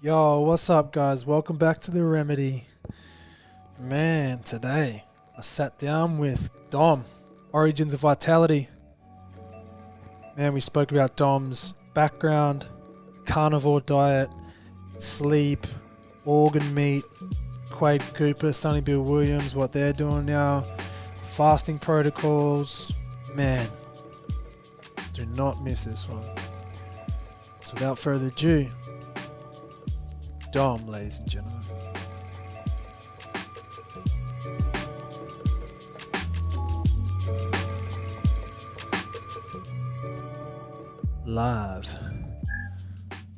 Yo, what's up, guys? Welcome back to the Remedy. Man, today I sat down with Dom, Origins of Vitality. Man, we spoke about Dom's background, carnivore diet, sleep, organ meat, Quade Cooper, Sonny Bill Williams, what they're doing now, fasting protocols. Man, do not miss this one. So without further ado, Dom, ladies and gentlemen. Live.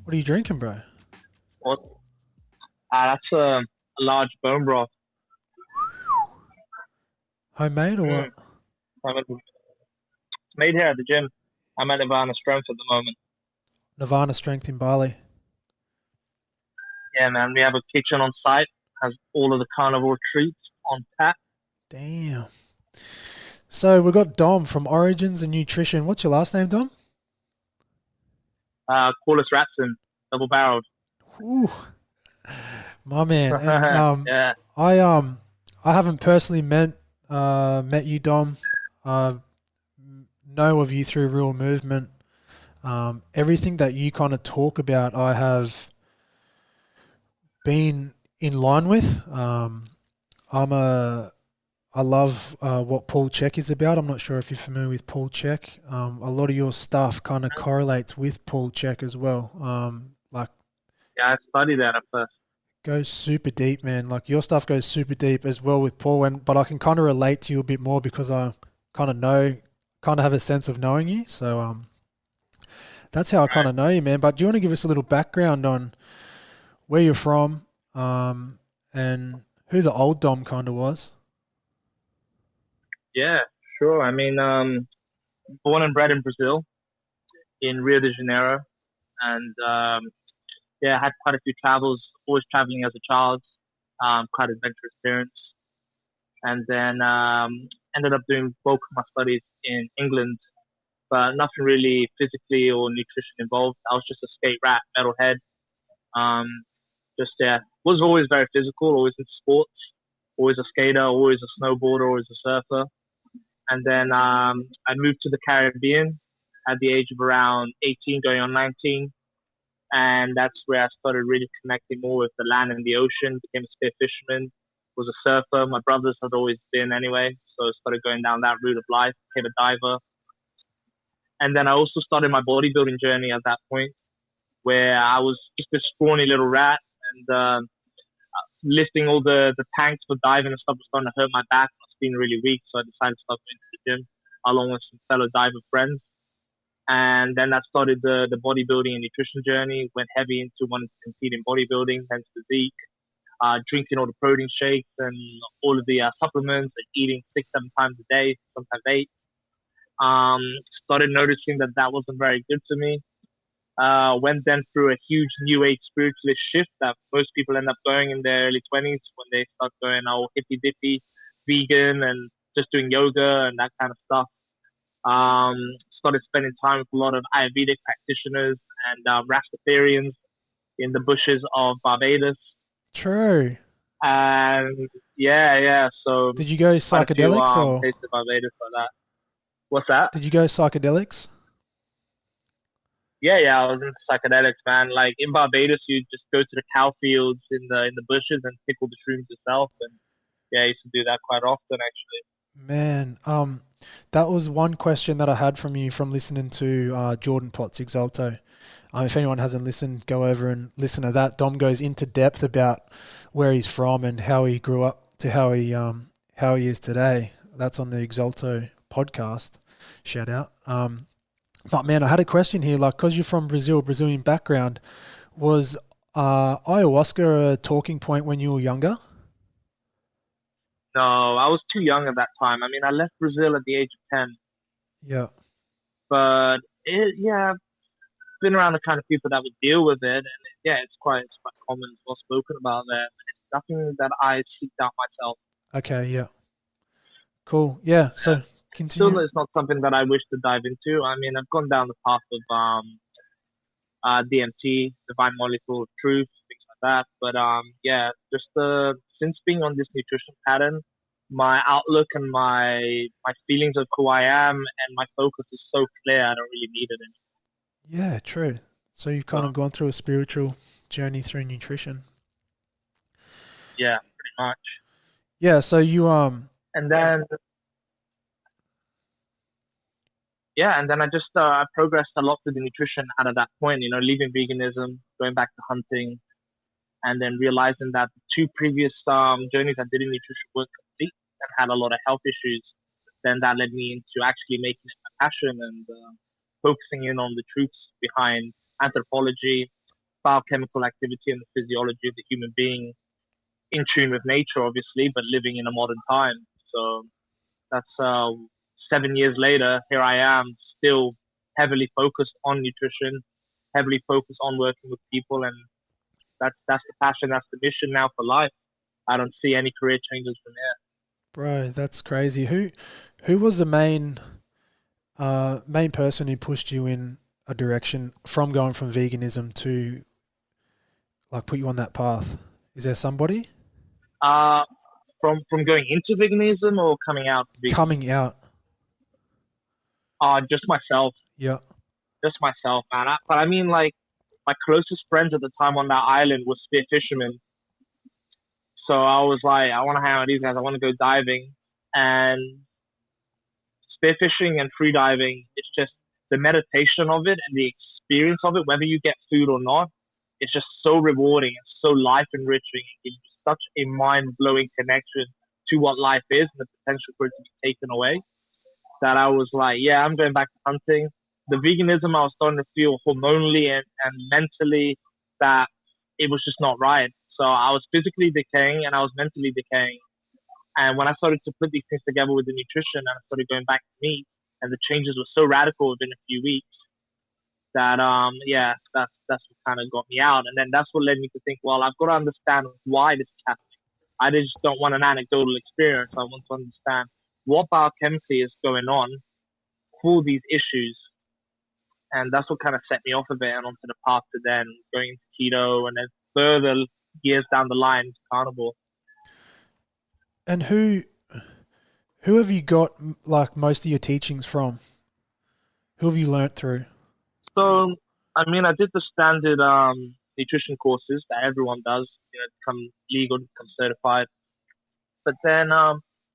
What are you drinking, bro? What? That's a large bone broth. Homemade or what? It's made here at the gym. I'm at Nirvana Strength at the moment. Nirvana Strength in Bali. Yeah, man. We have a kitchen on site. Has all of the carnivore treats on tap. Damn. So we've got Dom from Origins and Nutrition. What's your last name, Dom? Call us Rapson, double barreled. Ooh, my man. And Yeah. I haven't personally met you, Dom. Know of you through Real Movement. Everything that you kind of talk about, I have been in line with. I love what Paul Chek is about. I'm not sure if you're familiar with Paul Chek. A lot of your stuff kind of correlates with Paul Chek as well. Yeah, I studied that at first. Goes super deep, man. Like your stuff goes super deep as well with Paul, but I can kind of relate to you a bit more because I kind of have a sense of knowing you. So that's how I kind of know you, man. But do you want to give us a little background on where you're from, and who the old Dom kind of was? Yeah, sure. I mean, born and bred in Brazil, in Rio de Janeiro, and yeah, I had quite a few travels. Always traveling as a child. Quite adventurous parents, and then ended up doing bulk of my studies in England, but nothing really physically or nutrition involved. I was just a skate rat, metalhead. Um, just yeah, was always very physical, always in sports, always a skater, always a snowboarder, always a surfer. And then I moved to the Caribbean at the age of around 18, going on 19. And that's where I started really connecting more with the land and the ocean, became a spear fisherman, was a surfer. My brothers had always been anyway, so I started going down that route of life, became a diver. And then I also started my bodybuilding journey at that point, where I was just a scrawny little rat, and lifting all the tanks for diving and stuff was starting to hurt my back. I was feeling really weak, so I decided to start going to the gym along with some fellow diver friends. And then that started the bodybuilding and nutrition journey, went heavy into wanting to compete in bodybuilding, hence physique, drinking all the protein shakes and all of the supplements, and eating 6, 7 times a day, sometimes 8. Started noticing that that wasn't very good for me. Went then through a huge new age spiritualist shift that most people end up going in their early 20s when they start going all hippy dippy, vegan, and just doing yoga and that kind of stuff. Started spending time with a lot of Ayurvedic practitioners and Rastafarians in the bushes of Barbados. True. And yeah. So Did you go quite a few psychedelics or places in Barbados like that. What's that? did you go psychedelics? Yeah. I was into psychedelics, man. Like in Barbados, you just go to the cow fields in the bushes and pick all the shrooms yourself. And yeah, I used to do that quite often, actually. Man, that was one question that I had from you from listening to Jordan Potts Exalto. If anyone hasn't listened, go over and listen to that. Dom goes into depth about where he's from and how he grew up to how he is today. That's on the Exalto podcast. Shout out. But man, I had a question here. Like, cause you're from Brazil, Brazilian background, was ayahuasca a talking point when you were younger? No, I was too young at that time. I mean, I left Brazil at the age of 10, Yeah. but yeah, I've been around the kind of people that would deal with it, and yeah, it's quite common, it's well spoken about there, but it's nothing that I seeked out myself. Okay. Yeah. Cool. Yeah. Yeah. So Still, continue. it's not something that I wish to dive into. I mean, I've gone down the path of DMT, Divine Molecule of Truth, things like that. But yeah, just since being on this nutrition pattern, my outlook and my feelings of who I am and my focus is so clear. I don't really need it anymore. Yeah, true. So you've kind So of gone through a spiritual journey through nutrition. yeah, pretty much. Yeah, so you And then yeah, and then I just I progressed a lot with the nutrition out of that point. You know, leaving veganism, going back to hunting, and then realizing that the two previous journeys I did in nutrition were complete and had a lot of health issues. Then that led me into actually making it my passion and focusing in on the truths behind anthropology, biochemical activity, and the physiology of the human being in tune with nature, obviously, but living in a modern time. So that's 7 years later. Here I am, still heavily focused on nutrition, heavily focused on working with people, and that's the passion, that's the mission now for life. I don't see any career changes from here. bro, that's crazy. Who was the main person who pushed you in a direction from going from veganism to like put you on that path? Is there somebody Uh, from going into veganism or coming out of veganism? coming out? Just myself, Yeah. man. But I mean, like my closest friends at the time on that island were spear fishermen. So I was like, I want to hang out with these guys. I want to go diving, and spearfishing and free diving. It's just the meditation of it and the experience of it, whether you get food or not. It's just so rewarding and so life enriching. It gives you such a mind blowing connection to what life is and the potential for it to be taken away. That I was like, yeah, I'm going back to hunting. The veganism, I was starting to feel hormonally and mentally that it was just not right. So I was physically decaying and I was mentally decaying. And when I started to put these things together with the nutrition and I started going back to meat, and the changes were so radical within a few weeks that yeah, that's what kind of got me out. And then that's what led me to think, well, I've got to understand why this is happening. I just don't want an anecdotal experience. I want to understand what biochemically is going on for these issues. And that's what kind of set me off a bit and onto the path to then going into keto and then further years down the line to carnivore. And who have you got like most of your teachings from? Who have you learnt through? So, I mean, I did the standard nutrition courses that everyone does, you know, to become legal, to become certified. But then I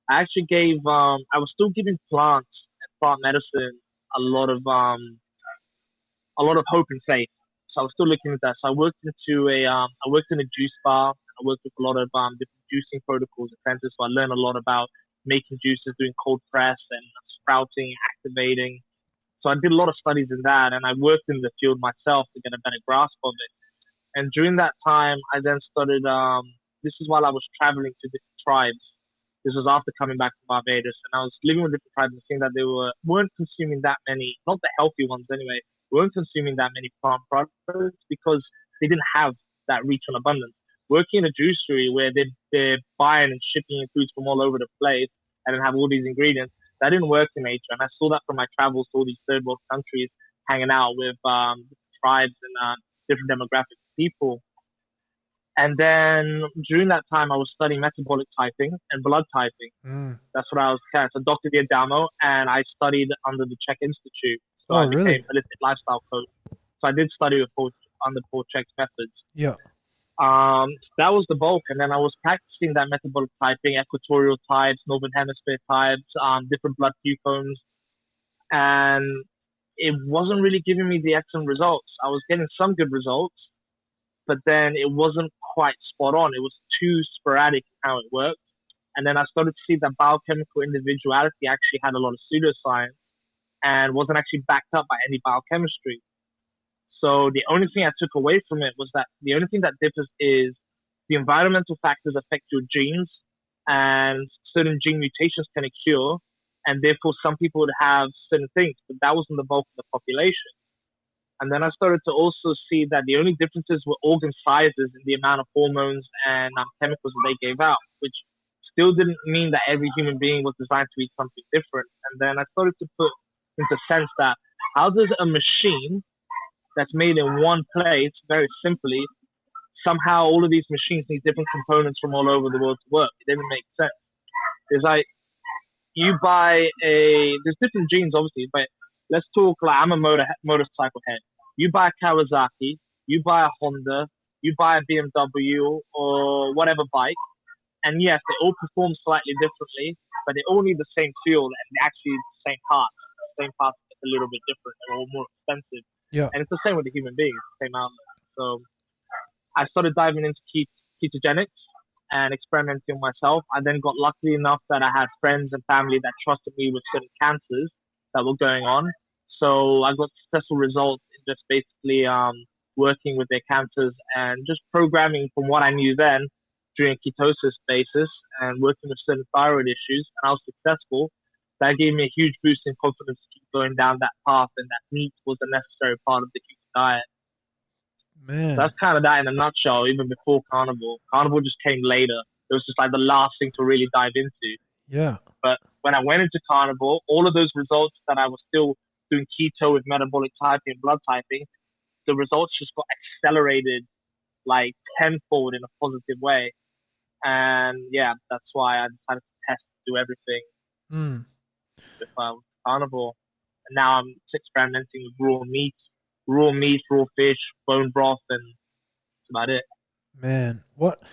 actually I was still giving plants and plant medicine a lot of hope and faith. So I was still looking at that. So I worked in a juice bar. I worked with a lot of different juicing protocols, apprentices. So I learned a lot about making juices, doing cold press and sprouting, activating. So I did a lot of studies in that, and I worked in the field myself to get a better grasp of it. And during that time, I then started. This is while I was traveling to different tribes. This was after coming back from Barbados, and I was living with different tribes and seeing that they weren't consuming that many, not the healthy ones anyway, weren't consuming that many plant products because they didn't have that reach and abundance. Working in a juicery where they're buying and shipping foods from all over the place and then have all these ingredients, that didn't work in nature. And I saw that from my travels to all these third world countries, hanging out with tribes and different demographics of people. And then during that time, I was studying metabolic typing and blood typing. Mm. That's what I was at. So Dr. Diadamo, and I studied under the Chek Institute. So Oh, I became really? a holistic lifestyle coach. So I did study with under Paul Chek's methods. Yeah. That was the bulk. And then I was practicing that metabolic typing, equatorial types, northern hemisphere types, different blood cones. And it wasn't really giving me the excellent results. I was getting some good results, but then it wasn't quite spot on. It was too sporadic in how it worked. And then I started to see that biochemical individuality actually had a lot of pseudoscience and wasn't actually backed up by any biochemistry. So the only thing I took away from it was that the only thing that differs is the environmental factors affect your genes, and certain gene mutations can occur, and therefore some people would have certain things, but that wasn't the bulk of the population. And then I started to also see that the only differences were organ sizes and the amount of hormones and chemicals that they gave out, which still didn't mean that every human being was designed to eat something different. And then I started to put into sense that how does a machine that's made in one place, very simply, somehow all of these machines need different components from all over the world to work. It didn't make sense. It's like you buy there's different genes obviously, but let's talk like I'm a motorcycle head. You buy a Kawasaki, you buy a Honda, you buy a BMW or whatever bike, and yes, they all perform slightly differently, but they all need the same fuel and actually the same parts. The same parts are a little bit different or more expensive. Yeah. And it's the same with the human being, it's the same outlet. So I started diving into ketogenics and experimenting myself. I then got lucky enough that I had friends and family that trusted me with certain cancers that were going on. So I got successful results in just basically working with their cancers and just programming from what I knew then during ketosis basis and working with certain thyroid issues. And I was successful. That gave me a huge boost in confidence to keep going down that path, and that meat was a necessary part of the keto diet. Man. So that's kind of that in a nutshell, even before Carnivore. Carnivore just came later. It was just like the last thing to really dive into. Yeah. But when I went into Carnivore, all of those results that I was still doing keto with metabolic typing and blood typing, the results just got accelerated like tenfold in a positive way. And yeah, that's why I decided to test, do everything with Carnivore. And now I'm experimenting with raw meat, raw fish, bone broth, and that's about it. Man, what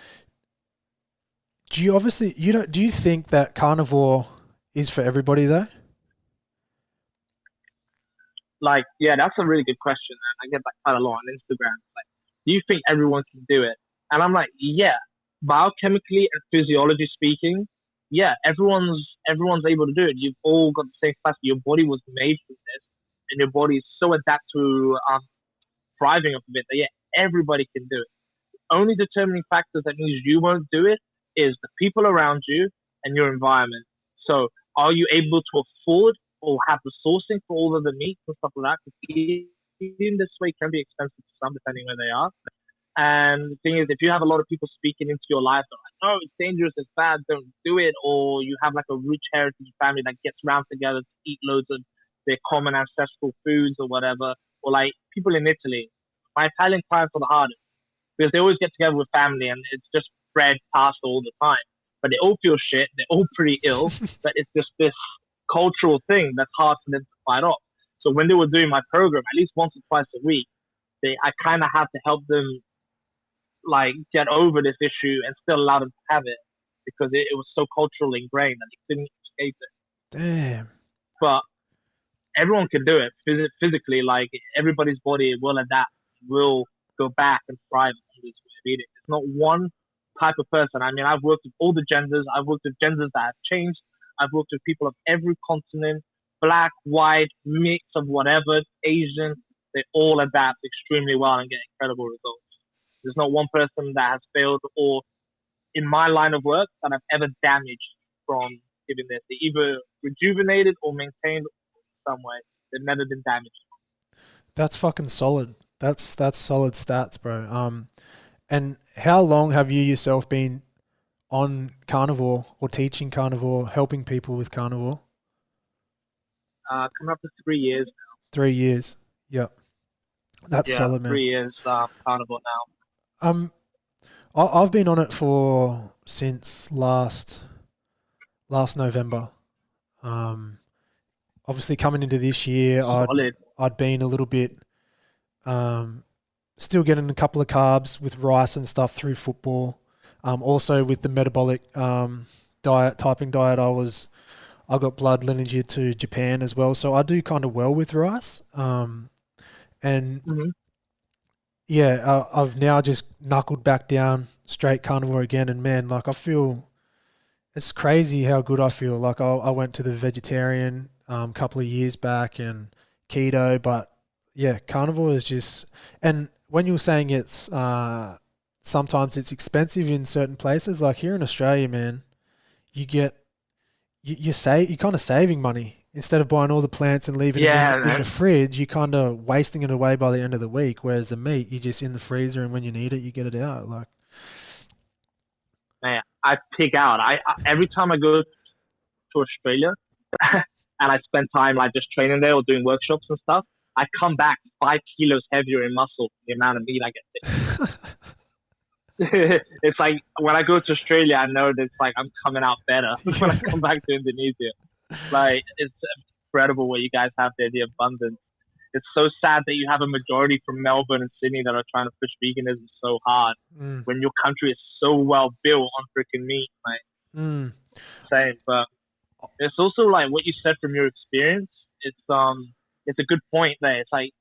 do you think that Carnivore is for everybody though? Like, yeah, that's a really good question, and I get that quite a lot on Instagram. Like, do you think everyone can do it? And I'm like, yeah, biochemically and physiology speaking, yeah, everyone's able to do it. You've all got the same capacity. Your body was made for this, and your body is so adapted to thriving off of it that yeah, everybody can do it. The only determining factors that means you won't do it is the people around you and your environment. So, are you able to afford or have the sourcing for all of the meats and stuff like that? Because eating this way can be expensive to some, depending where they are. And the thing is, if you have a lot of people speaking into your life, they're like, "Oh, it's dangerous, it's bad, don't do it," or you have like a rich heritage family that gets around together to eat loads of their common ancestral foods or whatever, or like people in Italy. My Italian clients are the hardest because they always get together with family and it's just bread, pasta all the time. But they all feel shit, they're all pretty ill, but it's just this cultural thing that's hard for them to fight off. So when they were doing my program, at least once or twice a week, I kind of had to help them like get over this issue and still allow them to have it because it was so culturally ingrained that they couldn't escape it. Damn. But everyone can do it physically. Like everybody's body will adapt, will go back and thrive on this way of eating. It's not one type of person. I mean, I've worked with all the genders. I've worked with genders that have changed. I've worked with people of every continent, black, white, mix of whatever, Asian. They all adapt extremely well and get incredible results. There's not one person that has failed or in my line of work that I've ever damaged from giving this. They either rejuvenated or maintained in some way. They've never been damaged. That's fucking solid. That's solid stats, bro. And how long have you yourself been on Carnivore or teaching Carnivore, helping people with Carnivore? Coming up to 3 years now. 3 years. Yep. That's solid, man. 3 years Carnivore now. I've been on it since last November. Obviously coming into this year, I'd been a little bit, still getting a couple of carbs with rice and stuff through football. Also with the metabolic typing diet, I got blood lineage to Japan as well, so I do kind of well with rice. Yeah, I've now just knuckled back down straight Carnivore again, and man, like I feel, it's crazy how good I feel. Like I went to the vegetarian couple of years back and keto, but yeah, Carnivore is just, and when you were saying it's sometimes it's expensive in certain places, like here in Australia, man, you're kind of saving money. Instead of buying all the plants and leaving them in the fridge, you're kind of wasting it away by the end of the week. Whereas the meat, you're just in the freezer, and when you need it, you get it out. Like, man, I pig out. I every time I go to Australia and I spend time like just training there or doing workshops and stuff, I come back 5 kilos heavier in muscle for the amount of meat I get. It's like when I go to Australia, I know that it's like I'm coming out better when I come back to Indonesia. Like it's incredible what you guys have there, the abundance. It's so sad that you have a majority from Melbourne and Sydney that are trying to push veganism so hard Mm, when your country is so well built on freaking meat. Like mm, same, but it's also like what you said from your experience. It's a good point there. It's like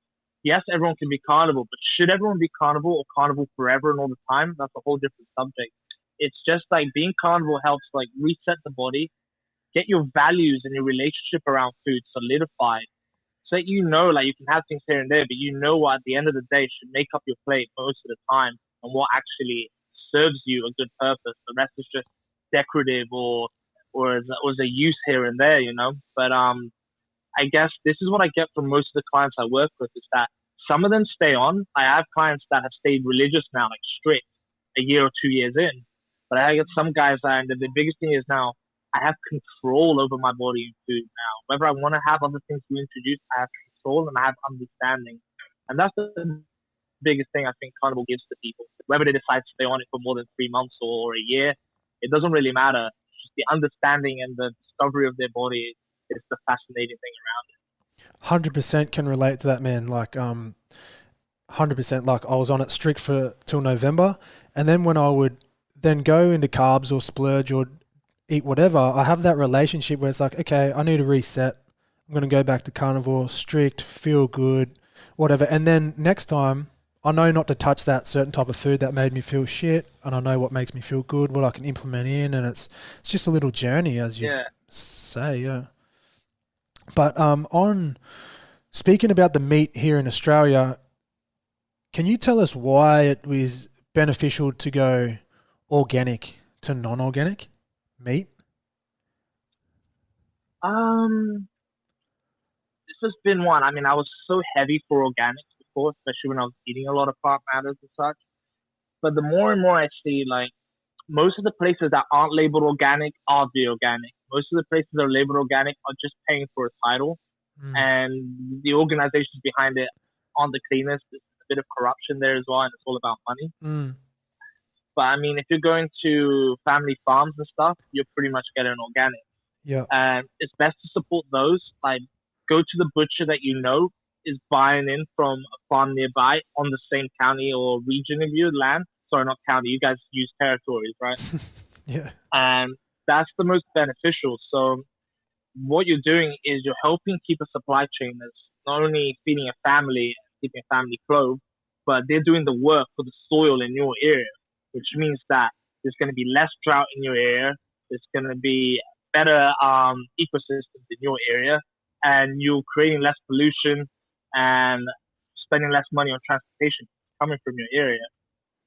yes, everyone can be carnivore, but should everyone be carnivore or carnivore forever and all the time? That's a whole different subject. It's just like being carnivore helps like reset the body, get your values and your relationship around food solidified. So that you know, like you can have things here and there, but you know what at the end of the day should make up your plate most of the time and what actually serves you a good purpose. The rest is just decorative or as a use here and there, you know. But I guess this is what I get from most of the clients I work with is that some of them stay on. I have clients that have stayed religious now, like strict, a year or 2 years in. But I get some guys that, and the biggest thing is now I have control over my body and food now. Whether I want to have other things to introduce, I have control and I have understanding. And that's the biggest thing I think Carnival gives to people. Whether they decide to stay on it for more than 3 months or a year, it doesn't really matter. Just the understanding and the discovery of their body is the fascinating thing around it. 100% can relate to that, man. Like 100%. Like I was on it strict for till November, and then when I would then go into carbs or splurge or eat whatever, I have that relationship where it's like, okay, I need to reset. I'm going to go back to carnivore, strict, feel good, whatever. And then next time, I know not to touch that certain type of food that made me feel shit, and I know what makes me feel good, what I can implement in, and it's just a little journey, as you say, yeah. But on speaking about the meat here in Australia, can you tell us why it was beneficial to go organic to non-organic meat? This has been one. I mean, I was so heavy for organics before, especially when I was eating a lot of plant matters and such. But the more and more I see, like most of the places that aren't labeled organic are the organic. Most of the places that are labeled organic are just paying for a title, and the organizations behind it aren't the cleanest. There's a bit of corruption there as well, and it's all about money. But I mean, if you're going to family farms and stuff, you're pretty much getting organic. Yeah. And it's best to support those. Like, go to the butcher that you know is buying in from a farm nearby on the same county or region of your land. Sorry, not county. You guys use territories, right? Yeah. And that's the most beneficial. So what you're doing is you're helping keep a supply chain that's not only feeding a family, keeping a family clothed, but they're doing the work for the soil in your area, which means that there's going to be less drought in your area. There's going to be better ecosystems in your area, and you're creating less pollution and spending less money on transportation coming from your area.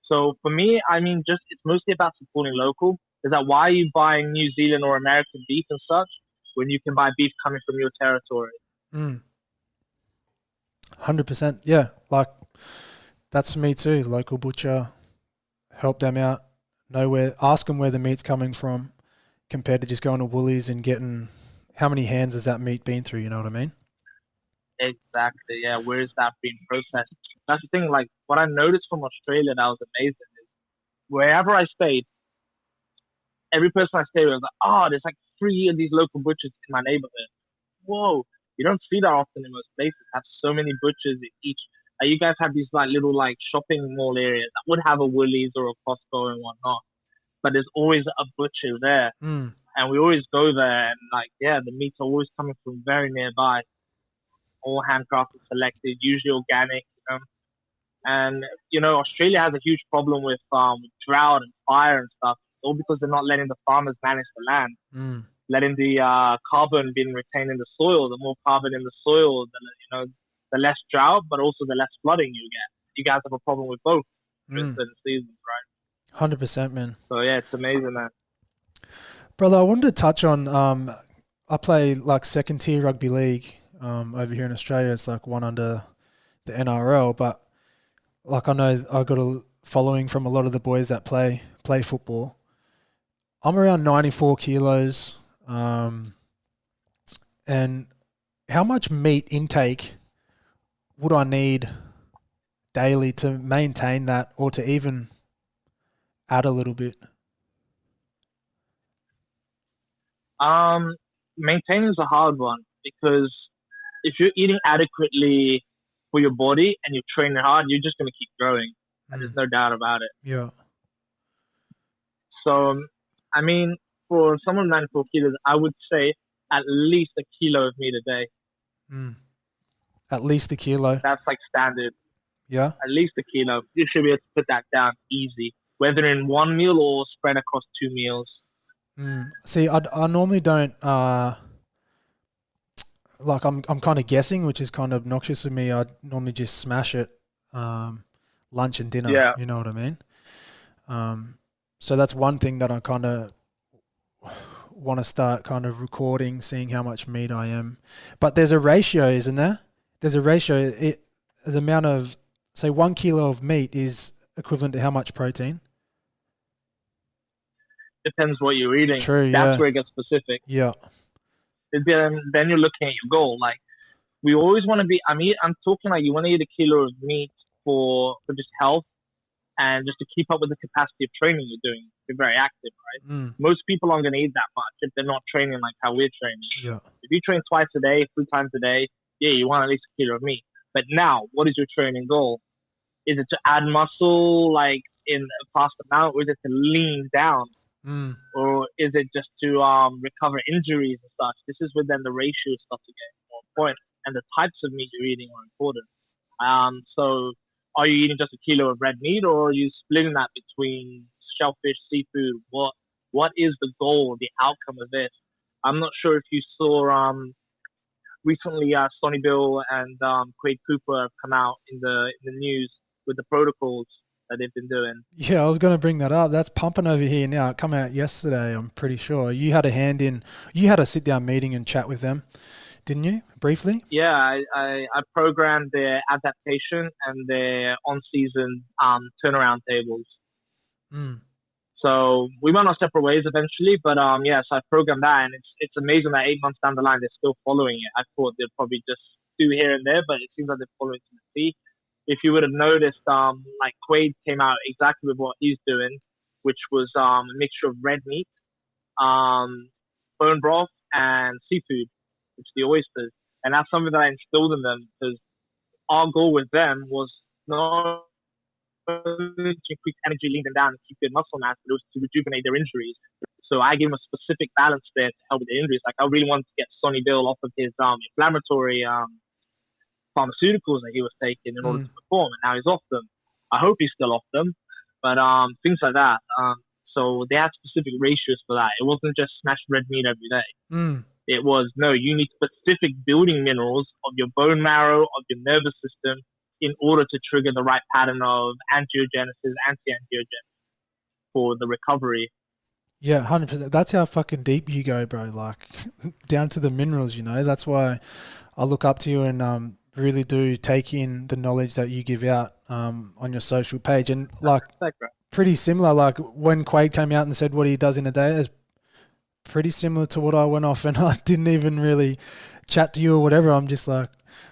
So for me, I mean, just it's mostly about supporting local. Is that why are you buying New Zealand or American beef and such when you can buy beef coming from your territory? 100%. Yeah, like that's me too. Local butcher, help them out. Ask them where the meat's coming from, compared to just going to Woolies and getting how many hands has that meat been through. You know what I mean? Exactly. Yeah. Where is that being processed? That's the thing. Like what I noticed from Australia that was amazing is wherever I stayed, every person I stayed with was like, oh, there's like 3 of these local butchers in my neighborhood. Whoa. You don't see that often in most places. Have so many butchers in each. You guys have these like little like shopping mall areas that would have a Woolies or a Costco and whatnot, but there's always a butcher there, and we always go there. And like, yeah, the meats are always coming from very nearby, all handcrafted, selected, usually organic. You know? And Australia has a huge problem with drought and fire and stuff, all because they're not letting the farmers manage the land. Letting the carbon being retained in the soil. The more carbon in the soil, the less drought, but also the less flooding you get. You guys have a problem with both in certain seasons, right? 100%, man. So yeah, it's amazing, man. Brother, I wanted to touch on. I play like second tier rugby league over here in Australia. It's like one under the NRL, but like I know I got a following from a lot of the boys that play football. I'm around 94 kilos. And how much meat intake would I need daily to maintain that, or to even add a little bit? Maintaining is a hard one because if you're eating adequately for your body and you're training hard, you're just gonna keep growing, and there's no doubt about it. Yeah. So, I mean, for someone 94 kilos, I would say at least a kilo of meat a day. At least a kilo. That's like standard. Yeah. At least a kilo. You should be able to put that down easy, whether in one meal or spread across 2 meals. See, I normally don't like I'm kind of guessing, which is kind of obnoxious of me. I normally just smash it lunch and dinner. Yeah. You know what I mean? So that's one thing that I kind of want to start kind of recording, seeing how much meat I am. But there's a ratio, isn't there? There's a ratio. The amount of, say, 1 kilo of meat is equivalent to how much protein? Depends what you're eating. True, That's yeah. where it gets specific. Yeah. Then you're looking at your goal. Like, we always want to be, I'm talking like you want to eat a kilo of meat for just health and just to keep up with the capacity of training you're doing. You're very active, right? Most people aren't going to eat that much if they're not training like how we're training. Yeah. If you train twice a day, 3 times a day, yeah, you want at least a kilo of meat. But now, what is your training goal? Is it to add muscle like in a fast amount, or is it to lean down? Or is it just to recover injuries and such? This is where then the ratio starts to get more important, and the types of meat you're eating are important. So are you eating just a kilo of red meat, or are you splitting that between shellfish, seafood? What is the goal, the outcome of this? I'm not sure if you saw recently Sonny Bill and Quade Cooper have come out in the news with the protocols that they've been doing. Yeah, I was going to bring that up. That's pumping over here now. It came out yesterday, I'm pretty sure. You had a hand in, you had a sit-down meeting and chat with them, didn't you, briefly? Yeah, I programmed their adaptation and their on-season turnaround tables. So we went our separate ways eventually, but yeah, so I programmed that, and it's amazing that 8 months down the line they're still following it. I thought they'd probably just do here and there, but it seems like they're following to the T. If you would have noticed, like Quade came out exactly with what he's doing, which was a mixture of red meat, bone broth, and seafood, which is the oysters. And that's something that I instilled in them, because our goal with them was not only to increase energy, lean them down, and keep good muscle mass, but it was to rejuvenate their injuries. So I gave them a specific balance there to help with the injuries. Like, I really wanted to get Sonny Bill off of his inflammatory pharmaceuticals that he was taking in order to perform, and now he's off them. I hope he's still off them, but things like that. So they had specific ratios for that. It wasn't just smash red meat every day. It was, no, you need specific building minerals of your bone marrow, of your nervous system, in order to trigger the right pattern of angiogenesis, anti-angiogenesis for the recovery. Yeah, 100%. That's how fucking deep you go, bro. Like, down to the minerals, you know. That's why I look up to you and really do take in the knowledge that you give out on your social page. And, like, pretty similar. Like, when Quade came out and said what he does in a day, it's pretty similar to what I went off, and I didn't even really chat to you or whatever. I'm just like,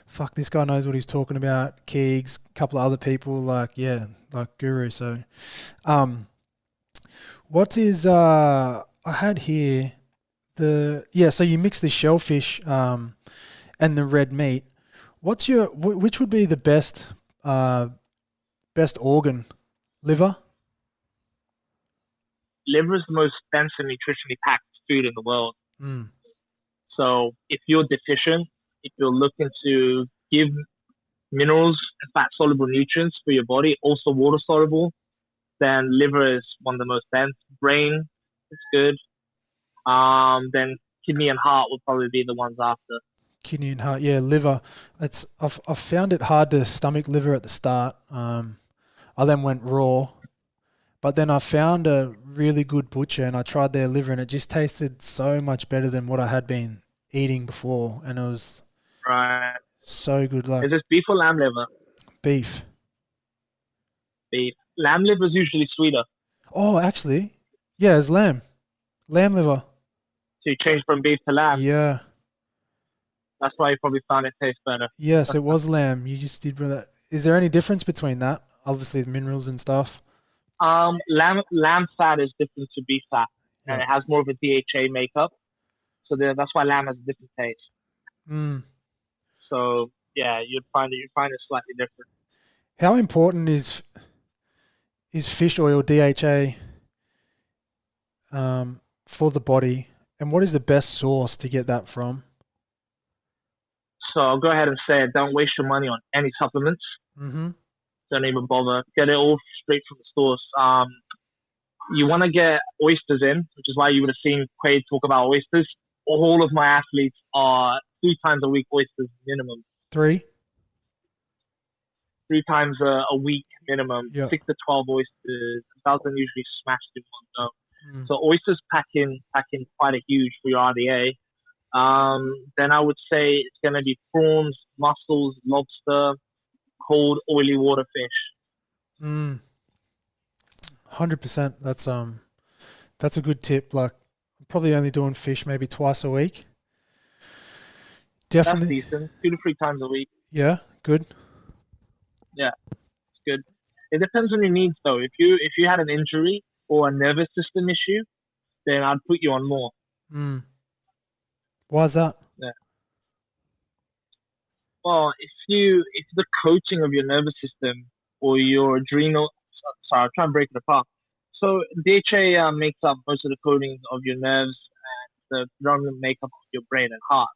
fuck, this guy knows what he's talking about. Keegs, a couple of other people, like, yeah, like guru. So, what is, I had here, so you mix the shellfish and the red meat. Which would be the best organ? Liver? Liver is the most dense and nutritionally packed food in the world. So if you're deficient, if you're looking to give minerals and fat-soluble nutrients for your body, also water-soluble, then liver is one of the most dense. Brain is good. Then kidney and heart will probably be the ones after. Kidney and heart, yeah, liver. I've found it hard to stomach liver at the start. I then went raw, but then I found a really good butcher and I tried their liver, and it just tasted so much better than what I had been eating before, and it was so good. Like, is this beef or lamb liver? Beef. Beef. Lamb liver is usually sweeter. Oh, actually, yeah, it's lamb liver. So you changed from beef to lamb. Yeah. That's why you probably found it taste better. Yes, it was lamb. You just did that. Is there any difference between that? Obviously, the minerals and stuff. Lamb fat is different to beef fat, and Yeah. it has more of a DHA makeup. So that's why lamb has a different taste. Mm. So yeah, you'd find it slightly different. How important is fish oil DHA for the body, and what is the best source to get that from? So I'll go ahead and say it. Don't waste your money on any supplements. Mm-hmm. Don't even bother. Get it all straight from the source. You want to get oysters in, which is why you would have seen Quade talk about oysters. All of my athletes are 3 times a week oysters minimum. 3. 3 times a week minimum. Yeah. 6 to 12 oysters. Doesn't usually smash in one go. Mm. So oysters pack in quite a huge for your RDA. Then I would say it's going to be prawns, mussels, lobster, cold, oily water fish. 100%. That's a good tip. Like, I'm probably only doing fish maybe twice a week. That's Definitely. decent. 2 to 3 times a week. Yeah, good. Yeah, it's good. It depends on your needs though. If you had an injury or a nervous system issue, then I'd put you on more. Mm. Why is that? Yeah. Well, if the coating of your nervous system or your adrenal, sorry, I'll try and break it apart. So DHA makes up most of the coatings of your nerves and the predominant makeup of your brain and heart.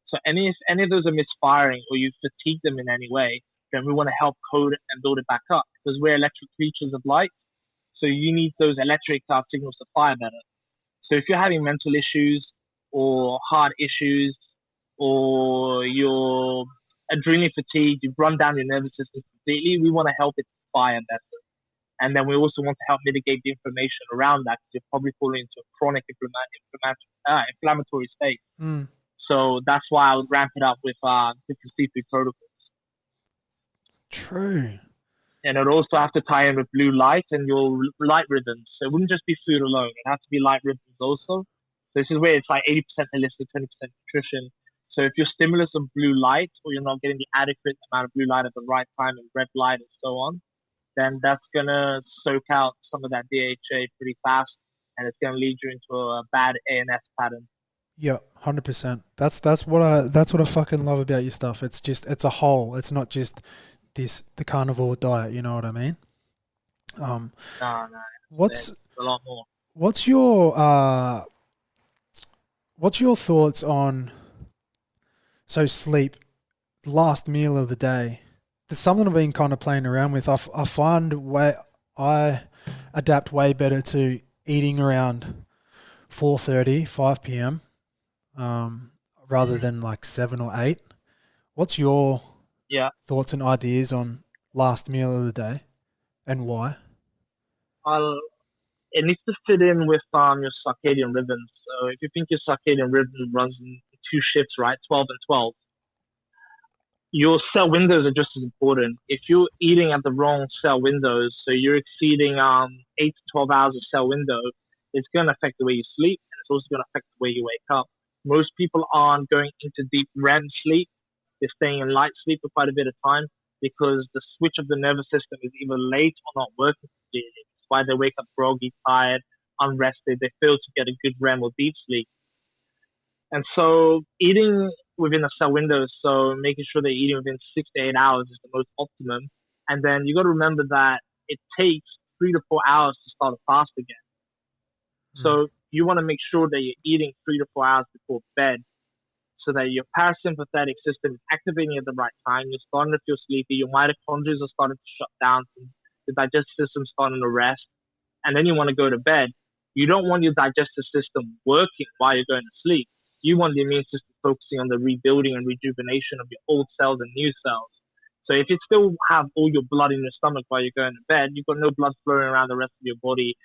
So if any of those are misfiring or you fatigue them in any way, then we want to help code it and build it back up because we're electric creatures of light. So you need those electric signals to fire better. So if you're having mental issues or heart issues or you're adrenally fatigued, you've run down your nervous system completely, we want to help it fire better. And then we also want to help mitigate the inflammation around that because you're probably falling into a chronic inflammatory state. Mm. So that's why I would ramp it up with different seafood protocols. True. And it would also have to tie in with blue light and your light ribbons. So it wouldn't just be food alone. It has to be light ribbons also. So this is where it's like 80% holistic, 20% nutrition. So if your stimulus of blue light or you're not getting the adequate amount of blue light at the right time and red light and so on, then that's going to soak out some of that DHA pretty fast and it's going to lead you into a bad ANS pattern. Yeah, 100%. That's what I fucking love about your stuff. It's a whole. It's not just the carnivore diet. You know what I mean? No, What's a lot more. What's your thoughts on sleep, last meal of the day? There's something I've been kind of playing around with. I find I adapt way better to eating around 4:30, 5 p.m. Rather than like 7 or 8. What's your thoughts and ideas on last meal of the day and why? It needs to fit in with your circadian rhythms. So if you think your circadian rhythm runs in 2 shifts, right, 12 and 12, your cell windows are just as important. If you're eating at the wrong cell windows, so you're exceeding 8 to 12 hours of cell window, it's going to affect the way you sleep, and it's also going to affect the way you wake up. Most people aren't going into deep REM sleep. They're staying in light sleep for quite a bit of time because the switch of the nervous system is either late or not working completely. That's why they wake up groggy, tired, unrested. They fail to get a good REM or deep sleep. And so eating within a cell window, so making sure they're eating within 6 to 8 hours is the most optimum. And then you got to remember that it takes 3 to 4 hours to start a fast again. So you want to make sure that you're eating 3 to 4 hours before bed so that your parasympathetic system is activating at the right time. You're starting to feel sleepy. Your mitochondria are starting to shut down. The digestive system starting to rest. And then you want to go to bed. You don't want your digestive system working while you're going to sleep. You want the immune system focusing on the rebuilding and rejuvenation of your old cells and new cells. So if you still have all your blood in your stomach while you're going to bed, you've got no blood flowing around the rest of your body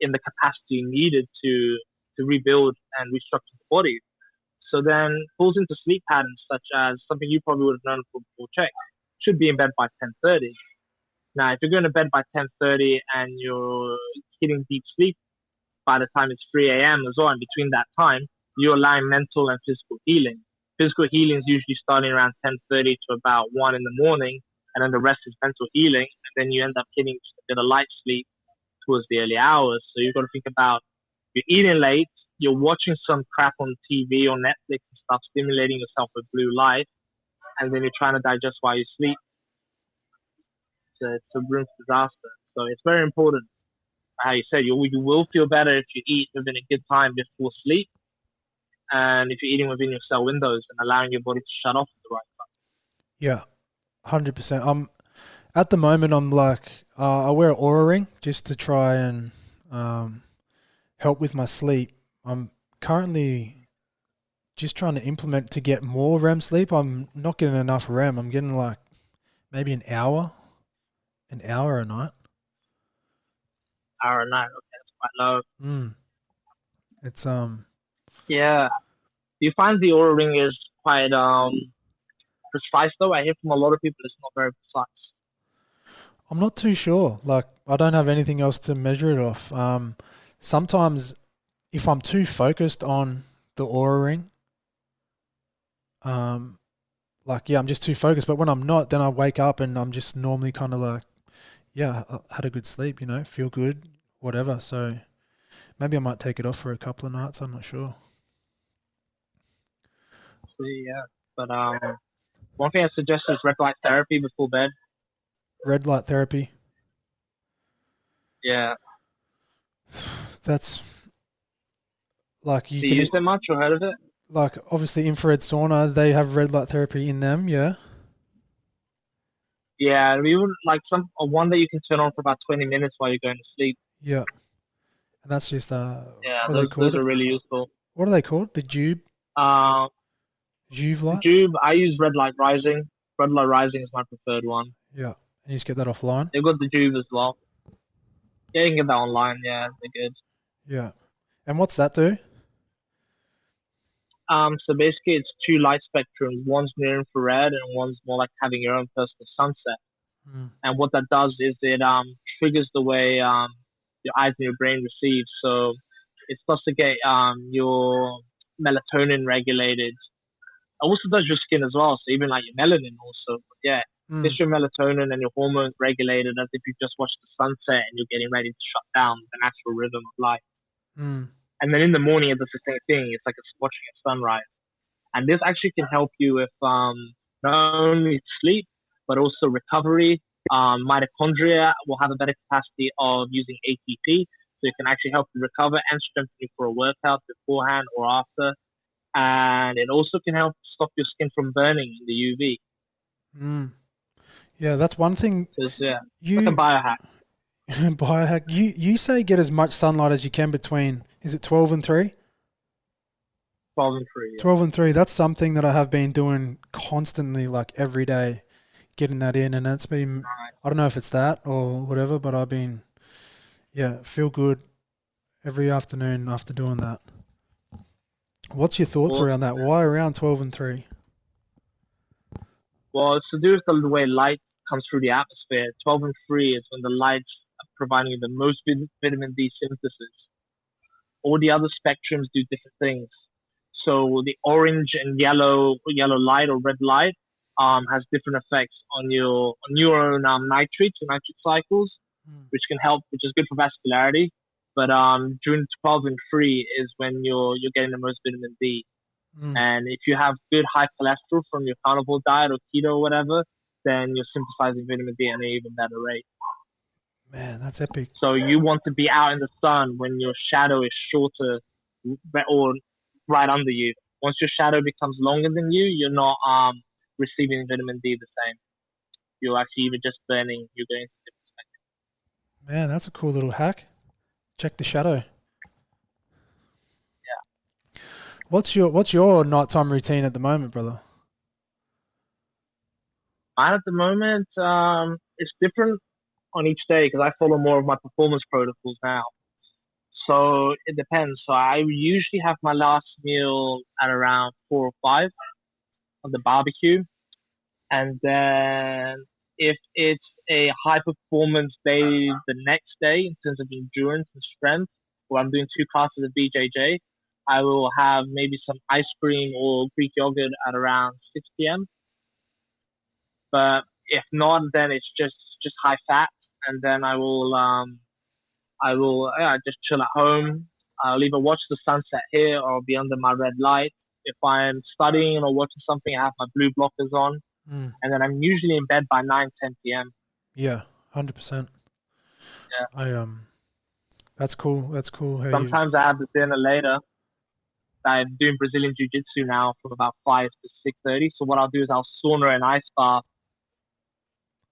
in the capacity needed to rebuild and restructure the body. So then falls into sleep patterns such as something you probably would have known from Paul Chek, should be in bed by 10:30. Now, if you're going to bed by 10:30 and you're hitting deep sleep by the time it's 3 a.m. as well, and between that time, you're allowing mental and physical healing. Physical healing is usually starting around 10:30 to about 1 in the morning, and then the rest is mental healing, and then you end up getting a bit of light sleep towards the early hours. So you've got to think about you're eating late, you're watching some crap on TV or Netflix and stuff, stimulating yourself with blue light, and then you're trying to digest while you sleep. It's a room for disaster. So it's very important. How you said, you will feel better if you eat within a good time before sleep, and if you're eating within your cell windows and allowing your body to shut off at the right time. Yeah, 100%. At the moment, I'm like, I wear an Aura ring just to try and help with my sleep. I'm currently just trying to implement to get more REM sleep. I'm not getting enough REM. I'm getting like maybe an hour a night. Hour a night, okay, that's quite low. It's Yeah. Do you find the Aura ring is quite precise though? I hear from a lot of people it's not very precise. I'm not too sure. Like, I don't have anything else to measure it off. Sometimes if I'm too focused on the Aura ring, like, yeah, I'm just too focused. But when I'm not, then I wake up and I'm just normally kind of like, yeah, I had a good sleep, feel good, whatever. So maybe I might take it off for a couple of nights. I'm not sure. So, yeah. But one thing I suggest is red light therapy before bed. Red light therapy. Yeah. That's like you Do can you use it much or heard of it? Like obviously infrared sauna, they have red light therapy in them, yeah. Yeah, we would like one that you can turn on for about 20 minutes while you're going to sleep. Yeah. And that's just Yeah, what are they called? those are really useful. What are they called? The Juve? Juve light? Juve, I use Red Light Rising. Red Light Rising is my preferred one. Yeah. And you just get that offline? They've got the Juve as well. Yeah, you can get that online, yeah, they're good. Yeah. And what's that do? So basically it's two light spectrums. One's near infrared and one's more like having your own personal sunset. And what that does is it triggers the way your eyes and your brain receive. So it starts to get your melatonin regulated. It also does your skin as well, so even like your melanin also. But yeah, gets your melatonin and your hormones regulated as if you've just watched the sunset and you're getting ready to shut down the natural rhythm of life. And then in the morning, it does the same thing. It's like it's watching a sunrise. And this actually can help you with not only sleep, but also recovery. Mitochondria will have a better capacity of using ATP, so it can actually help you recover and strengthen you for a workout beforehand or after. And it also can help stop your skin from burning in the UV. Yeah, that's one thing. Yeah, it's a biohack. Biohack. You say get as much sunlight as you can between, is it 12 and 3? 12 and 3. Yeah. 12 and 3. That's something that I have been doing constantly, like every day, getting that in. And it's been, I don't know if it's that or whatever, but I've been, feel good every afternoon after doing that. What's your thoughts around that? Why around 12 and 3? Well, it's to do with the way light comes through the atmosphere. 12 and 3 is when the light's providing you the most vitamin D synthesis. All the other spectrums do different things. So the orange and yellow light or red light has different effects on your own nitrate cycles, which can help, which is good for vascularity. But during 12 and 3 is when you're getting the most vitamin D. And if you have good high cholesterol from your carnivore diet or keto or whatever, then you're synthesizing vitamin D at an even better rate. Man, that's epic. So you want to be out in the sun when your shadow is shorter or right under you. Once your shadow becomes longer than you, you're not receiving vitamin D the same. You're actually even just burning. You're going to different spectrum. Man, that's a cool little hack. Check the shadow. Yeah. What's your nighttime routine at the moment, brother? Mine at the moment, it's different on each day because I follow more of my performance protocols now. So it depends. So I usually have my last meal at around 4 or 5 on the barbecue. And then if it's a high performance day the next day in terms of endurance and strength, where I'm doing 2 classes of BJJ, I will have maybe some ice cream or Greek yogurt at around 6 p.m. But if not, then it's just high fat. And then I will I will just chill at home. I'll either watch the sunset here or be under my red light. If I'm studying or watching something, I have my blue blockers on, Mm. and then I'm usually in bed by 9, 10 p.m. Yeah, 100%. Yeah. That's cool. That's cool. How you? Sometimes I have the dinner later. I'm doing Brazilian Jiu-Jitsu now from about 5 to 6:30. So what I'll do is I'll sauna and ice bath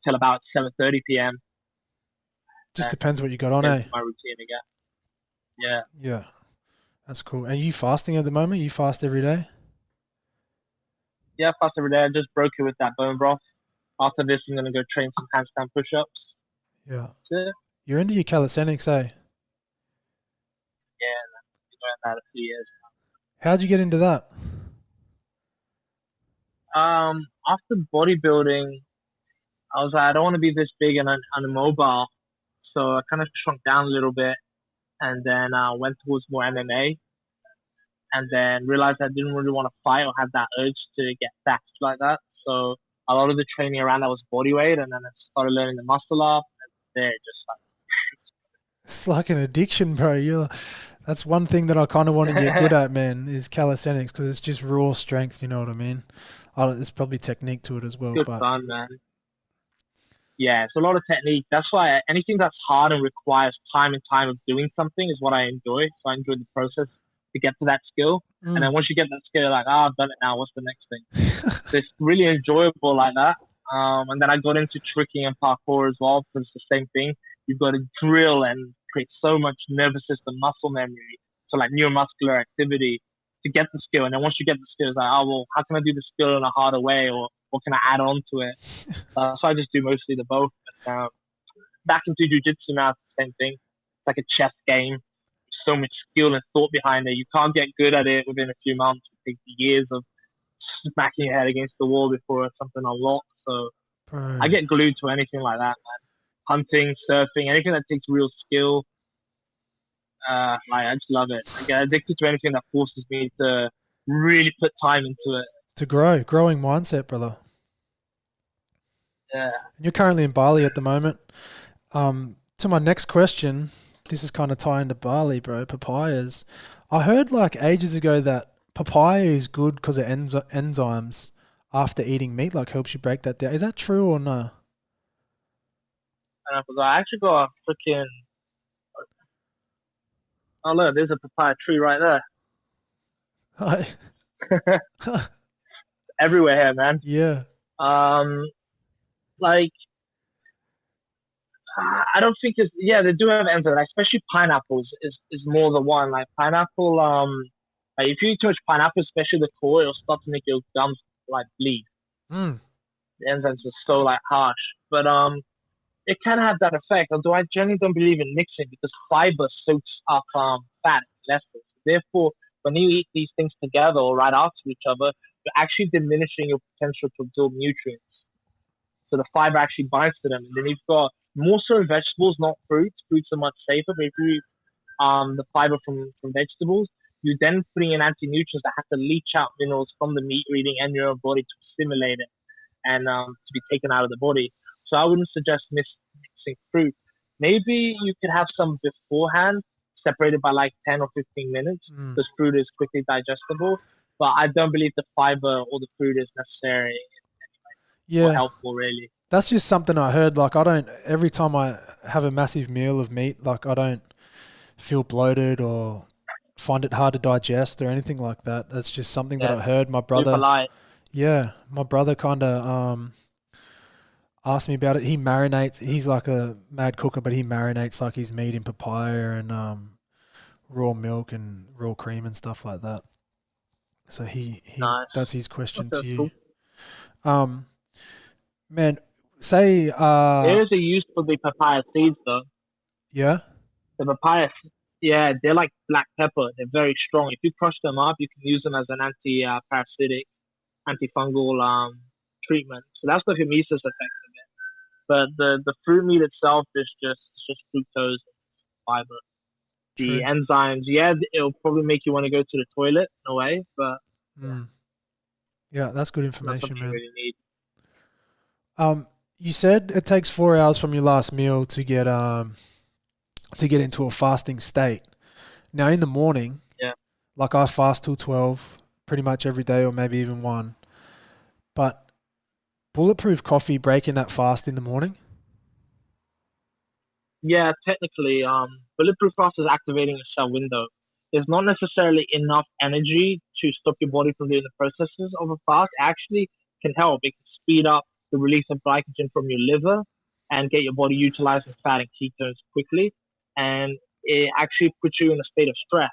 till about 7:30 p.m. Just and depends what you got on, get eh? into my routine again. Yeah. Yeah, that's cool. And you fasting at the moment? You fast every day? Yeah, fast every day. I just broke it with that bone broth. After this, I'm going to go train some handstand push-ups. Yeah. That's it. You're into your calisthenics, eh? Yeah, and I've been doing that a few years. How'd you get into that? After bodybuilding, I was like, I don't want to be this big and immobile. So I kind of shrunk down a little bit and then went towards more MMA and then realized I didn't really want to fight or have that urge to get fat like that. So a lot of the training around that was body weight, and then I started learning the muscle up, and there just like. It's like an addiction, bro. That's one thing that I kind of want to get good at, man, is calisthenics, because it's just raw strength, you know what I mean? There's probably technique to it as well. Good but fun, man. Yeah, it's a lot of technique. That's why anything that's hard and requires time and time of doing something is what I enjoy. So I enjoy the process to get to that skill. And then once you get that skill, you're like, I've done it now. What's the next thing? So it's really enjoyable like that. And then I got into tricking and parkour as well, because it's the same thing. You've got to drill and create so much nervous system muscle memory, so like neuromuscular activity to get the skill. And then once you get the skill, it's like, oh, well, how can I do the skill in a harder way, or what can I add on to it? So I just do mostly the both. But, back into jiu-jitsu now, it's the same thing. It's like a chess game. So much skill and thought behind it. You can't get good at it within a few months. It takes years of smacking your head against the wall before something unlocks. So Bro. I get glued to anything like that, man. Hunting, surfing, anything that takes real skill. I just love it. I get addicted to anything that forces me to really put time into it. To growing mindset, brother. Yeah. And you're currently in Bali at the moment. To my next question, this is kind of tying to Bali, bro. Papayas. I heard like ages ago that papaya is good because of enzymes after eating meat, like helps you break that down. Is that true or no? I actually got a freaking. Oh look, there's a papaya tree right there. Everywhere here, man. Yeah. Like I don't think it's they do have enzymes, like, especially pineapples is more the one. Like pineapple, like if you eat too much pineapple, especially the core, it'll start to make your gums like bleed. Mm. The enzymes are so like harsh, but it can have that effect. Although I generally don't believe in mixing, because fiber soaks up fat less. Therefore, when you eat these things together or right after each other, you're actually diminishing your potential to absorb nutrients. So the fiber actually binds to them. And then you've got more so vegetables, not fruits. Fruits are much safer. But if you the fiber from vegetables, you're then putting in anti-nutrients that have to leach out minerals from the meat you're eating and your own body to assimilate it and to be taken out of the body. So I wouldn't suggest mixing fruit. Maybe you could have some beforehand, separated by like 10 or 15 minutes, because fruit is quickly digestible. But I don't believe the fiber or the fruit is necessary or helpful, really. That's just something I heard. Like, every time I have a massive meal of meat, like, I don't feel bloated or find it hard to digest or anything like that. That's just something that I heard. My brother, my brother kind of asked me about it. He marinates. He's like a mad cooker, but he marinates like his meat in papaya and raw milk and raw cream and stuff like that. So he nice. That's his question to you. Cool. Man, say there is a use for the papaya seeds though. Yeah? The papaya, they're like black pepper. They're very strong. If you crush them up, you can use them as an anti-parasitic, antifungal treatment. So that's what your meat is effective in. But the fruit meat itself is just fructose and fiber. The enzymes, it'll probably make you want to go to the toilet in a way, but yeah, that's good information, man. You really need. You said it takes 4 hours from your last meal to get to get into a fasting state. Now in the morning, Yeah. like I fast till 12 pretty much every day, or maybe even 1. But bulletproof coffee breaking that fast in the morning? Yeah, technically, bulletproof fast is activating a cell window. There's not necessarily enough energy to stop your body from doing the processes of a fast. It actually can help. It can speed up the release of glycogen from your liver and get your body utilizing fat and ketones quickly. And it actually puts you in a state of stress.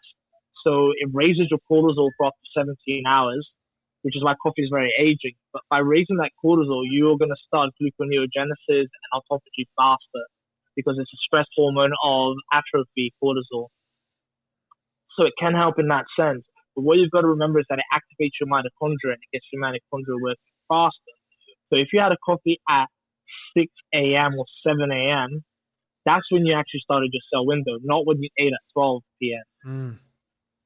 So it raises your cortisol for up to 17 hours, which is why coffee is very aging. But by raising that cortisol, you're going to start gluconeogenesis and autophagy faster because it's a stress hormone of atrophy, cortisol. So it can help in that sense. But what you've got to remember is that it activates your mitochondria and it gets your mitochondria working faster. So if you had a coffee at 6 a.m. or 7 a.m., that's when you actually started your cell window, not when you ate at 12 p.m. Mm.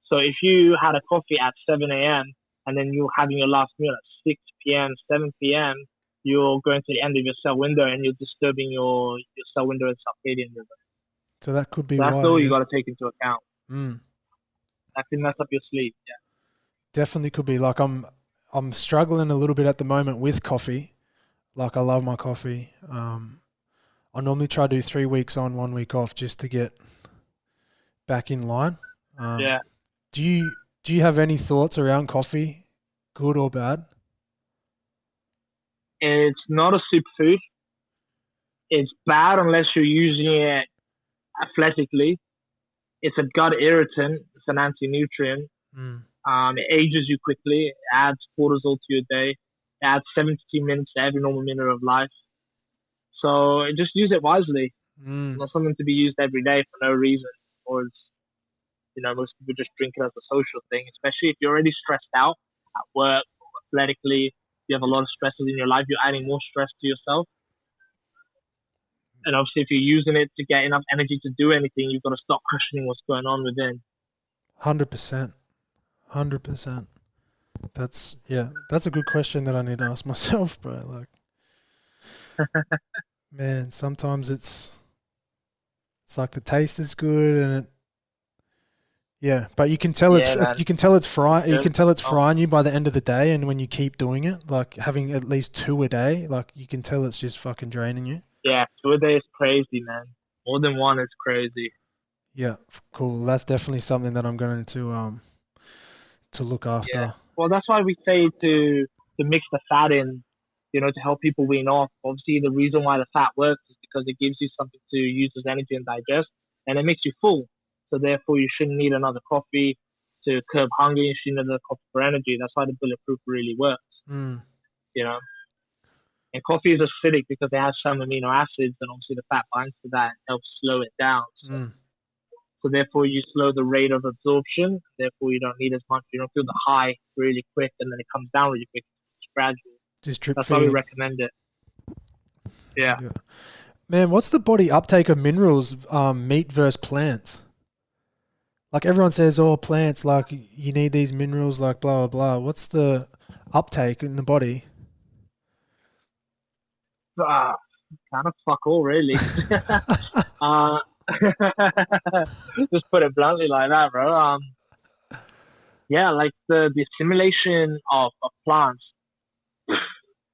So if you had a coffee at 7 a.m. and then you're having your last meal at 6 p.m., 7 p.m., you're going to the end of your cell window and you're disturbing your cell window and circadian rhythm. So that could be So that's why. all you got to take into account. Mm. That can mess up your sleep. Yeah. Definitely could be. Like I'm struggling a little bit at the moment with coffee. Like I love my coffee. I normally try to do 3 weeks on, 1 week off just to get back in line. Yeah. Do you have any thoughts around coffee, good or bad? It's not a superfood. It's bad unless you're using it athletically. It's a gut irritant. It's an anti-nutrient. Mm. It ages you quickly. It adds cortisol to your day. It adds 17 minutes to every normal minute of life. So just use it wisely. Mm. Not something to be used every day for no reason. Or most people just drink it as a social thing, especially if you're already stressed out at work, athletically. You have a lot of stresses in your life. You're adding more stress to yourself. And obviously, if you're using it to get enough energy to do anything, you've got to stop questioning what's going on within. 100%. 100%. That's a good question that I need to ask myself, bro. Like, man, sometimes it's like the taste is good and but you can tell Yeah, man. you can tell it's frying. You can tell it's Oh, frying you by the end of the day, and when you keep doing it, like having at least 2 a day, like you can tell it's just fucking draining you. yeah, 2 a day is crazy, man. More than one is crazy. Yeah, cool. That's definitely something that I'm going to look after. Yeah. Well, that's why we say to mix the fat in, to help people wean off. Obviously, the reason why the fat works is because it gives you something to use as energy and digest, and it makes you full. So therefore, you shouldn't need another coffee to curb hunger. You shouldn't need another coffee for energy. That's why the bulletproof really works. Mm. And coffee is acidic because it has some amino acids, and obviously the fat binds to that and helps slow it down. So therefore, you slow the rate of absorption. Therefore, you don't need as much. You don't feel the high really quick, and then it comes down really quick. It's gradual. Just drip That's feeding. why we recommend it. Yeah. Man, what's the body uptake of minerals, meat versus plants? Like everyone says, plants, like you need these minerals, like blah, blah, blah. What's the uptake in the body? Kind of fuck all, really. Just put it bluntly like that, bro. Yeah, like the assimilation of plants,